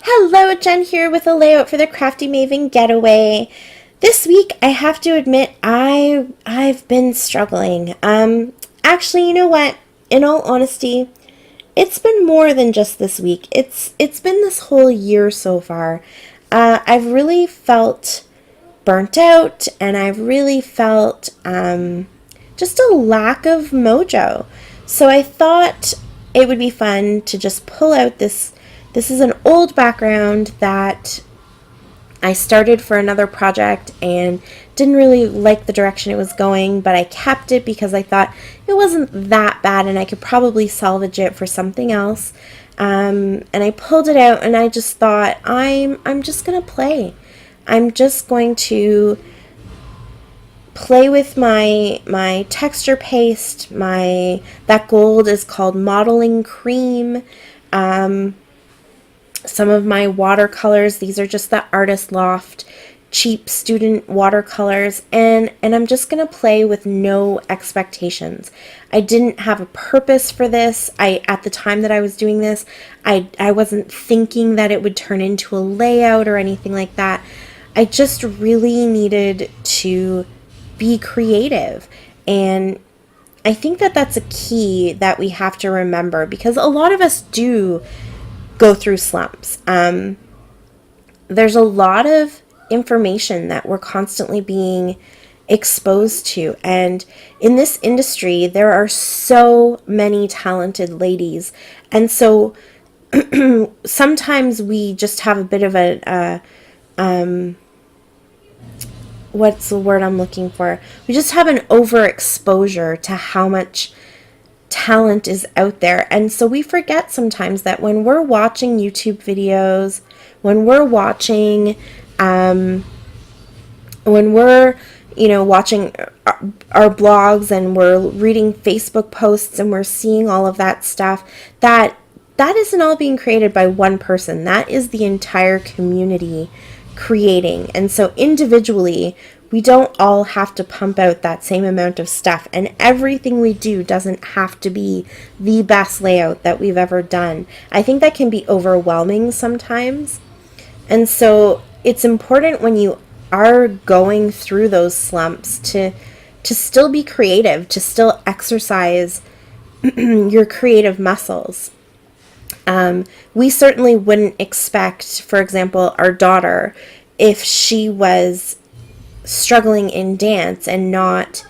Hello, Jen here with a layout for the Crafty Maven Getaway. This week, I have to admit, I've been struggling. Actually, you know what? In all honesty, it's been more than just this week. It's been this whole year so far. I've really felt burnt out, and I've really felt just a lack of mojo. So I thought it would be fun to just pull out this. This is an old background that I started for another project and didn't really like the direction it was going, but I kept it because I thought it wasn't that bad and I could probably salvage it for something else. And I pulled it out and I just thought, I'm just gonna play. I'm just going to play with my texture paste. That gold is called modeling cream. Some of my watercolors, these are just the Artist Loft cheap student watercolors, and I'm just gonna play with no expectations. I didn't have a purpose for this. At the time that I was doing this, I wasn't thinking that it would turn into a layout or anything like that. I just really needed to be creative, and I think that that's a key that we have to remember, because a lot of us do go through slumps. There's a lot of information that we're constantly being exposed to, and in this industry there are so many talented ladies, and so sometimes we just have a bit of a what's the word I'm looking for? We just have an overexposure to how much talent is out there. And so we forget sometimes that when we're watching YouTube videos, when we're watching watching our blogs, and we're reading Facebook posts, and we're seeing all of that stuff, that isn't all being created by one person. That is the entire community creating. And so individually, we don't all have to pump out that same amount of stuff, and everything we do doesn't have to be the best layout that we've ever done. I think that can be overwhelming sometimes. And so it's important when you are going through those slumps to still be creative, to still exercise your creative muscles. We certainly wouldn't expect, for example, our daughter, if she was struggling in dance and not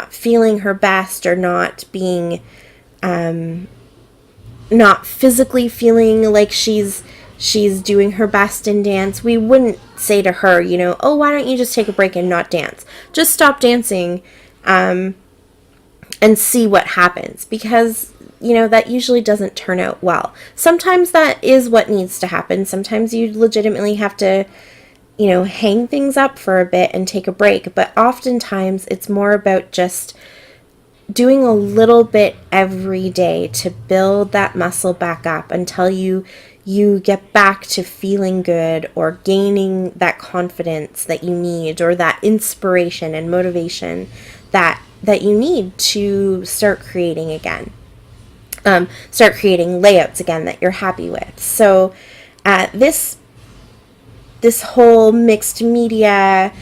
feeling her best, or not being, not physically feeling like she's doing her best in dance, we wouldn't say to her, oh, why don't you just take a break and not dance? Just stop dancing, and see what happens, because that usually doesn't turn out well. Sometimes that is what needs to happen. Sometimes you legitimately have to, hang things up for a bit and take a break. But oftentimes it's more about just doing a little bit every day to build that muscle back up until you get back to feeling good, or gaining that confidence that you need, or that inspiration and motivation that you need to start creating again. Start creating layouts again that you're happy with. So this whole mixed media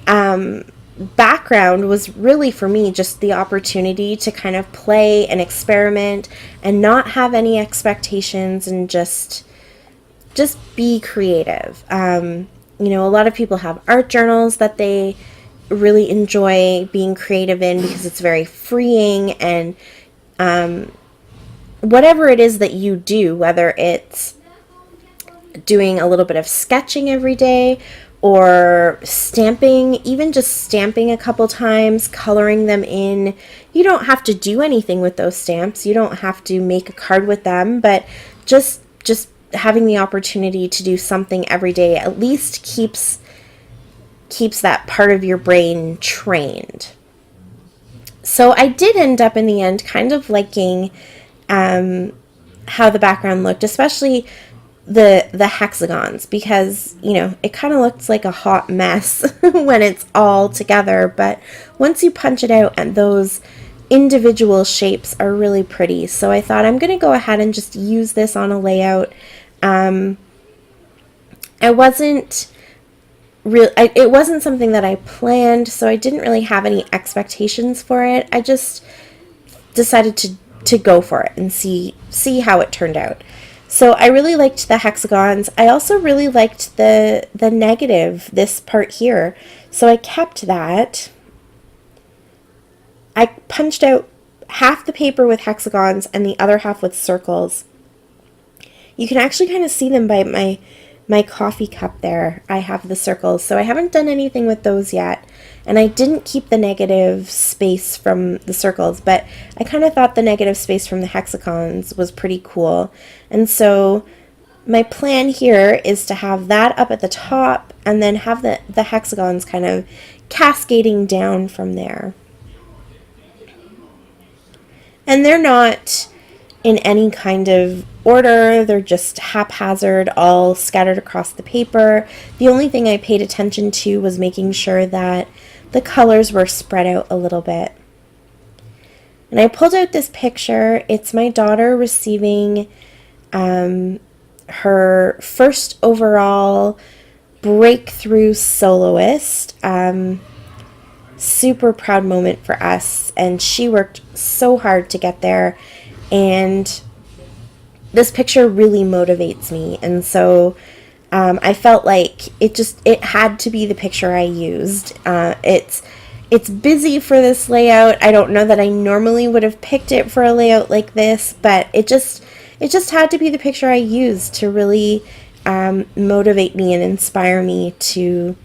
background was really, for me, just the opportunity to kind of play and experiment and not have any expectations, and just be creative. A lot of people have art journals that they really enjoy being creative in, because it's very freeing. And whatever it is that you do, whether it's doing a little bit of sketching every day, or stamping, even just stamping a couple times, coloring them in. You don't have to do anything with those stamps. You don't have to make a card with them, but just having the opportunity to do something every day at least keeps that part of your brain trained. So I did end up in the end kind of liking how the background looked, especially the hexagons, because it kind of looks like a hot mess when it's all together, but once you punch it out, and those individual shapes are really pretty. So I thought I'm going to go ahead and just use this on a layout. I wasn't it wasn't something that I planned, so I didn't really have any expectations for it. I just decided to go for it and see how it turned out. So I really liked the hexagons. I also really liked the negative, this part here. So I kept that. I punched out half the paper with hexagons and the other half with circles. You can actually kind of see them by my coffee cup there. I have the circles, so I haven't done anything with those yet. And I didn't keep the negative space from the circles, but I kind of thought the negative space from the hexagons was pretty cool. And so my plan here is to have that up at the top and then have the hexagons kind of cascading down from there. And they're not in any kind of order, they're just haphazard, all scattered across the paper. The only thing I paid attention to was making sure that the colors were spread out a little bit. And I pulled out this picture. It's my daughter receiving her first overall breakthrough soloist. Super proud moment for us, and she worked so hard to get there, and this picture really motivates me. And so I felt like it had to be the picture I used. It's busy for this layout. I don't know that I normally would have picked it for a layout like this, but it just had to be the picture I used to really motivate me and inspire me to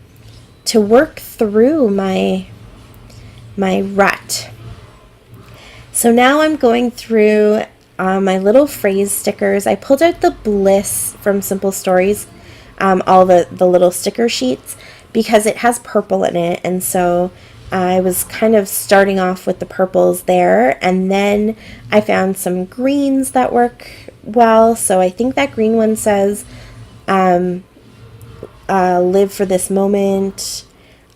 work through my rut. So now I'm going through my little phrase stickers. I pulled out the Bliss from Simple Stories, all the little sticker sheets, because it has purple in it, and so I was kind of starting off with the purples there, and then I found some greens that work well. So I think that green one says live for this moment.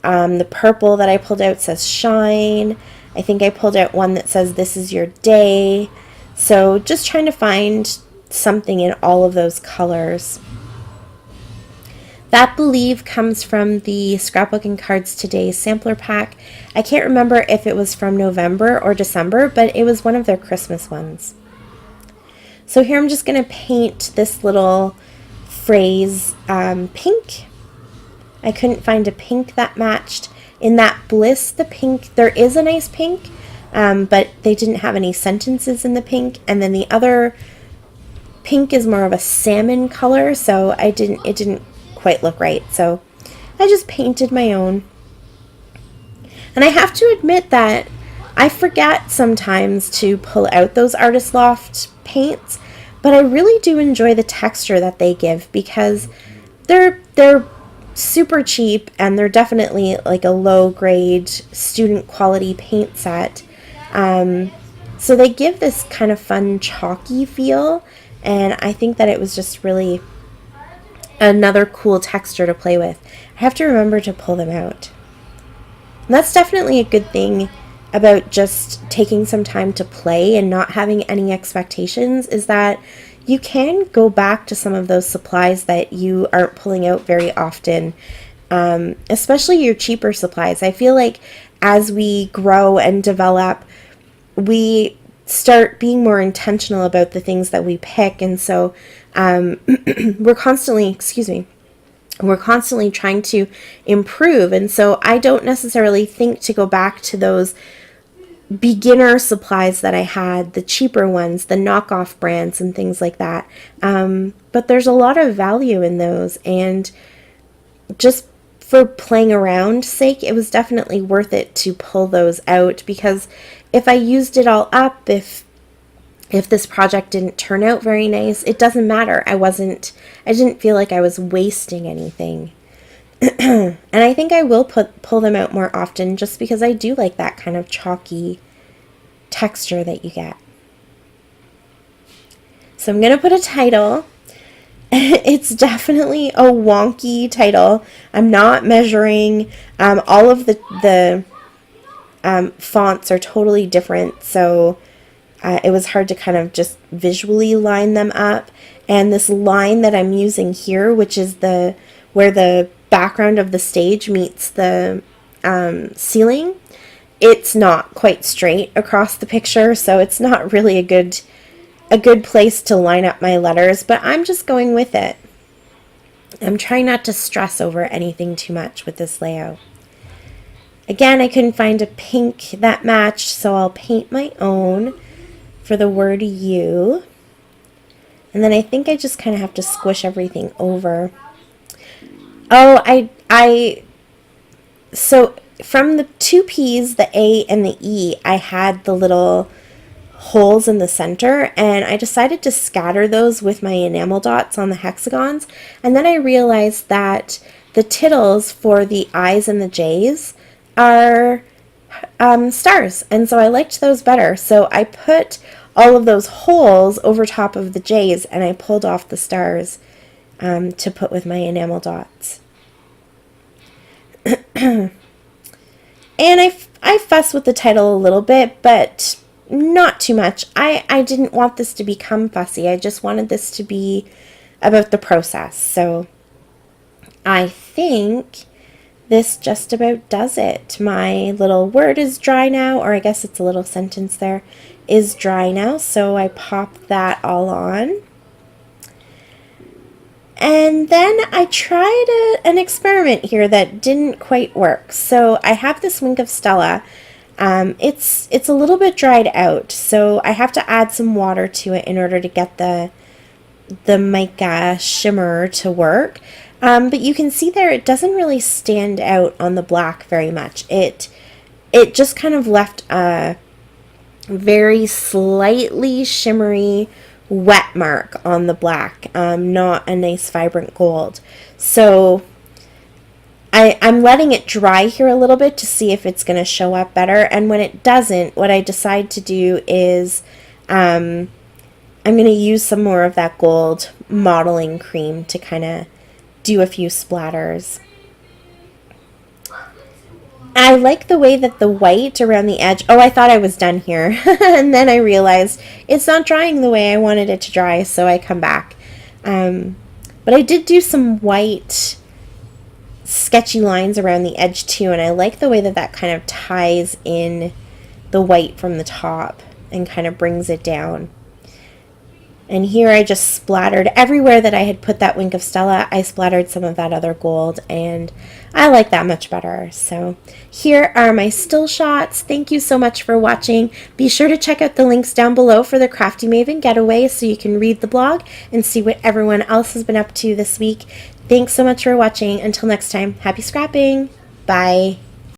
The purple that I pulled out says shine. I think I pulled out one that says this is your day. So just trying to find something in all of those colors. That Believe comes from the Scrapbook and Cards Today sampler pack. I can't remember if it was from November or December, but it was one of their Christmas ones. So here I'm just going to paint this little phrase pink. I couldn't find a pink that matched. In that Bliss, the pink, there is a nice pink, but they didn't have any sentences in the pink. And then the other pink is more of a salmon color, so it didn't quite look right. So I just painted my own. And I have to admit that I forget sometimes to pull out those Artist Loft paints, but I really do enjoy the texture that they give, because they're super cheap, and they're definitely like a low grade student quality paint set. So they give this kind of fun chalky feel, and I think that it was just really another cool texture to play with. I have to remember to pull them out. And that's definitely a good thing about just taking some time to play and not having any expectations, is that you can go back to some of those supplies that you aren't pulling out very often, especially your cheaper supplies. I feel like as we grow and develop, we start being more intentional about the things that we pick, and so we're constantly trying to improve. And so I don't necessarily think to go back to those beginner supplies that I had, the cheaper ones, the knockoff brands and things like that. But there's a lot of value in those, and just for playing around sake, it was definitely worth it to pull those out, because if I used it all up, if this project didn't turn out very nice, it doesn't matter. I didn't feel like I was wasting anything. And I think I will pull them out more often, just because I do like that kind of chalky texture that you get. So I'm going to put a title. It's definitely a wonky title. I'm not measuring. All of the fonts are totally different, so it was hard to kind of just visually line them up. And this line that I'm using here, which is where the background of the stage meets the ceiling, it's not quite straight across the picture, so it's not really a good place to line up my letters, but I'm just going with it. I'm trying not to stress over anything too much with this layout. Again, I couldn't find a pink that matched, so I'll paint my own for the word U. And then I think I just kind of have to squish everything over. Oh, so from the two P's, the A and the E, I had the little holes in the center, and I decided to scatter those with my enamel dots on the hexagons. And then I realized that the tittles for the I's and the J's are stars, and so I liked those better. So I put all of those holes over top of the J's, and I pulled off the stars to put with my enamel dots. And I fuss with the title a little bit, but not too much. I didn't want this to become fussy. I just wanted this to be about the process. So I think this just about does it. My little word is dry now, or I guess it's a little sentence there, is dry now. So I pop that all on. And then I tried an experiment here that didn't quite work. So I have this wink of Stella. It's a little bit dried out, so I have to add some water to it in order to get the mica shimmer to work. But you can see there it doesn't really stand out on the black very much. It just kind of left a very slightly shimmery wet mark on the black, not a nice vibrant gold. So I'm letting it dry here a little bit to see if it's going to show up better. And when it doesn't, what I decide to do is I'm going to use some more of that gold modeling cream to kind of do a few splatters. I like the way that the white around the edge, oh, I thought I was done here. And then I realized it's not drying the way I wanted it to dry, so I come back. But I did do some white sketchy lines around the edge too, and I like the way that that kind of ties in the white from the top and kind of brings it down. And here I just splattered everywhere that I had put that wink of Stella. I splattered some of that other gold, and I like that much better. So here are my still shots. Thank you so much for watching. Be sure to check out the links down below for the Crafty Maven Getaway so you can read the blog and see what everyone else has been up to this week. Thanks so much for watching. Until next time, happy scrapping. Bye.